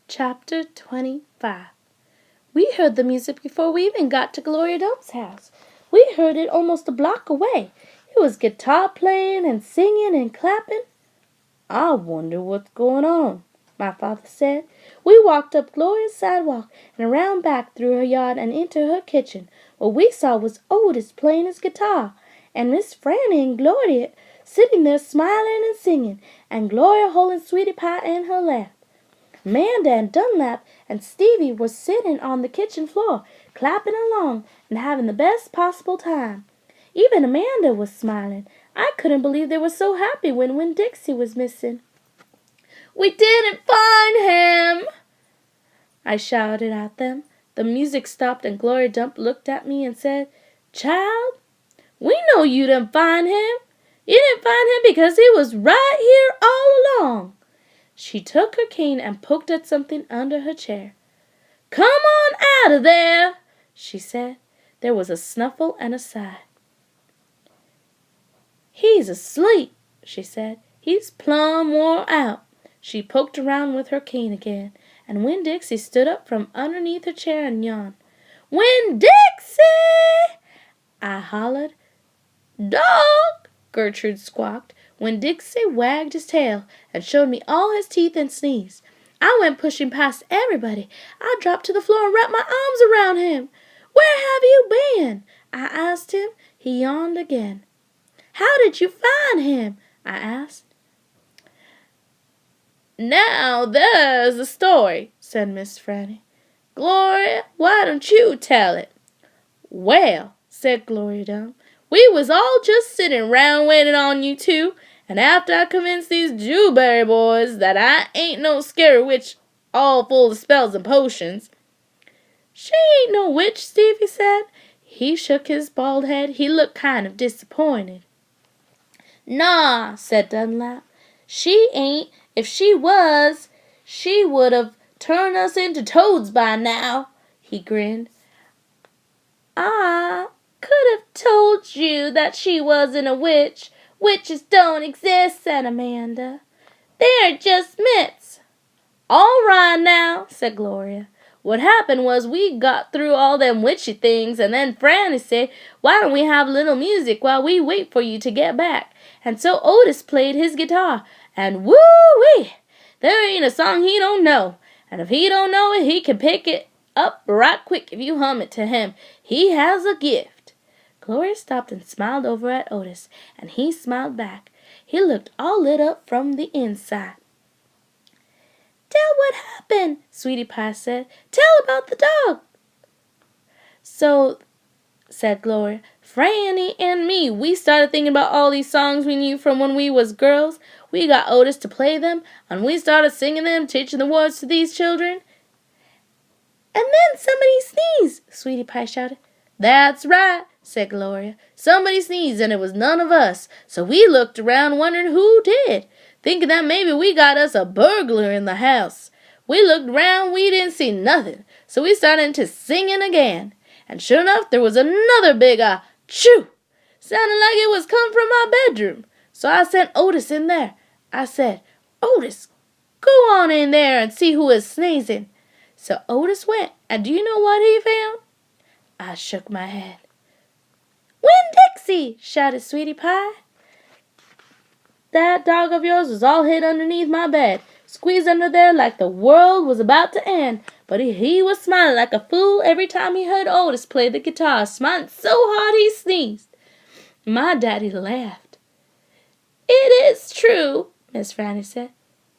Chapter 25. We heard the music before we even got to Gloria Dump's house. We heard it almost a block away. It was guitar playing and singing and clapping. "I wonder what's going on," my father said. We walked up Gloria's sidewalk and around back through her yard and into her kitchen. What we saw was Otis playing his guitar, and Miss Franny and Gloria sitting there smiling and singing, and Gloria holding Sweetie Pie in her lap. Amanda and Dunlap and Stevie were sitting on the kitchen floor, clapping along and having the best possible time. Even Amanda was smiling. I couldn't believe they were so happy when Winn-Dixie was missing. "We didn't find him!" I shouted at them. The music stopped and Gloria Dump looked at me and said, "Child, we know you didn't find him. You didn't find him because he was right here all along." She took her cane and poked at something under her chair. "Come on out of there," she said. There was a snuffle and a sigh. "He's asleep," she said. "He's plumb wore out." She poked around with her cane again, and Winn-Dixie stood up from underneath her chair and yawned. "Winn-Dixie!" I hollered. "Dog!" Gertrude squawked. Winn-Dixie wagged his tail and showed me all his teeth and sneezed. I went pushing past everybody. I dropped to the floor and wrapped my arms around him. "Where have you been?" I asked him. He yawned again. "How did you find him?" I asked. "Now there's the story," said Miss Franny. "Gloria, why don't you tell it?" "Well," said Gloria Dump, "we was all just sitting round waiting on you two, and after I convinced these Dewberry boys that I ain't no scary witch all full of spells and potions." "She ain't no witch," Stevie said. He shook his bald head. He looked kind of disappointed. "Nah," said Dunlap. "She ain't. If she was, she would have turned us into toads by now." He grinned. "I could have told you that she wasn't a witch. Witches don't exist," said Amanda. "They're just myths." "All right now," said Gloria. "What happened was we got through all them witchy things, and then Franny said, 'Why don't we have a little music while we wait for you to get back?' And so Otis played his guitar, and woo-wee! There ain't a song he don't know. And if he don't know it, he can pick it up right quick if you hum it to him. He has a gift." Gloria stopped and smiled over at Otis, and he smiled back. He looked all lit up from the inside. "Tell what happened," Sweetie Pie said. "Tell about the dog." "So," said Gloria, "Franny and me, we started thinking about all these songs we knew from when we was girls. We got Otis to play them, and we started singing them, teaching the words to these children." "And then somebody sneezed," Sweetie Pie shouted. "That's right," said Gloria. "Somebody sneezed, and it was none of us. So we looked around wondering who did, thinking that maybe we got us a burglar in the house. We looked round, we didn't see nothing, so we started to singing again. And sure enough, there was another big achoo! Sounded like it was come from my bedroom. So I sent Otis in there. I said, 'Otis, go on in there and see who is sneezing.' So Otis went, and do you know what he found?" I shook my head. "Winn-Dixie!" shouted Sweetie Pie. "That dog of yours was all hid underneath my bed, squeezed under there like the world was about to end. But he was smiling like a fool every time he heard Otis play the guitar, smiling so hard he sneezed." My daddy laughed. "It is true," Miss Franny said.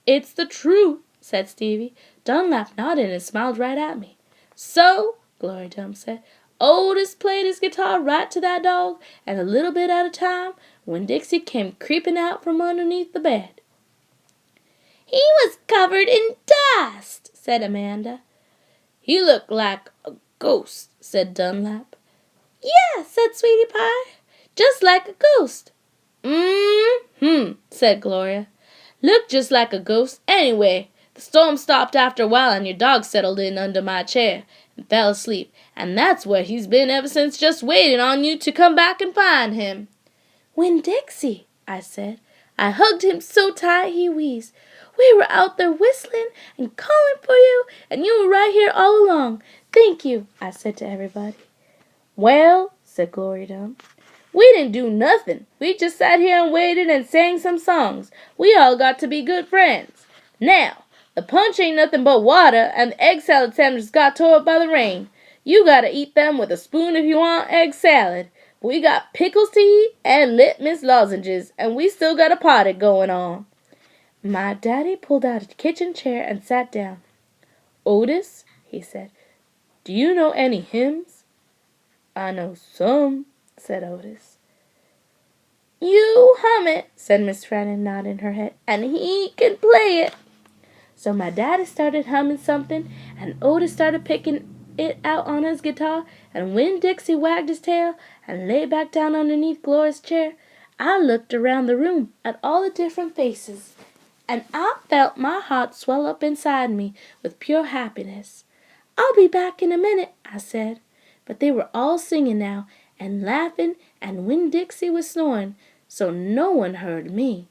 "It's the truth," said Stevie. Dunlap nodded and smiled right at me. "So," Gloria Dump said, "Otis played his guitar right to that dog, and a little bit at a time, Winn-Dixie came creeping out from underneath the bed." "He was covered in dust," said Amanda. "He looked like a ghost," said Dunlap. "Yeah," said Sweetie Pie, "just like a ghost." Said Gloria. "Looked just like a ghost. Anyway, the storm stopped after a while, and your dog settled in under my chair and fell asleep, and that's where he's been ever since, just waiting on you to come back and find him." "Winn-Dixie," I said. I hugged him so tight he wheezed. We were out there whistling and calling for you, and you were right here all along. Thank you, I said to everybody. Well, said Gloria Dumb, we didn't do nothing. We just sat here and waited and sang some songs. We all got to be good friends. Now, the punch ain't nothing but water, and the egg salad sandwiches got tore up by the rain. You gotta eat them with a spoon if you want egg salad. We got pickles to eat and litmus lozenges, and we still got a party going on. My daddy pulled out a kitchen chair and sat down. Otis, he said, do you know any hymns? I know some, said Otis. You hum it, said Miss Frennan, nodding her head, and he can play it. So my daddy started humming something, and Otis started picking it out on his guitar, and when Dixie wagged his tail and lay back down underneath Gloria's chair, I looked around the room at all the different faces, and I felt my heart swell up inside me with pure happiness. I'll be back in a minute, I said. But they were all singing now, and laughing, and Winn Dixie was snoring, so no one heard me.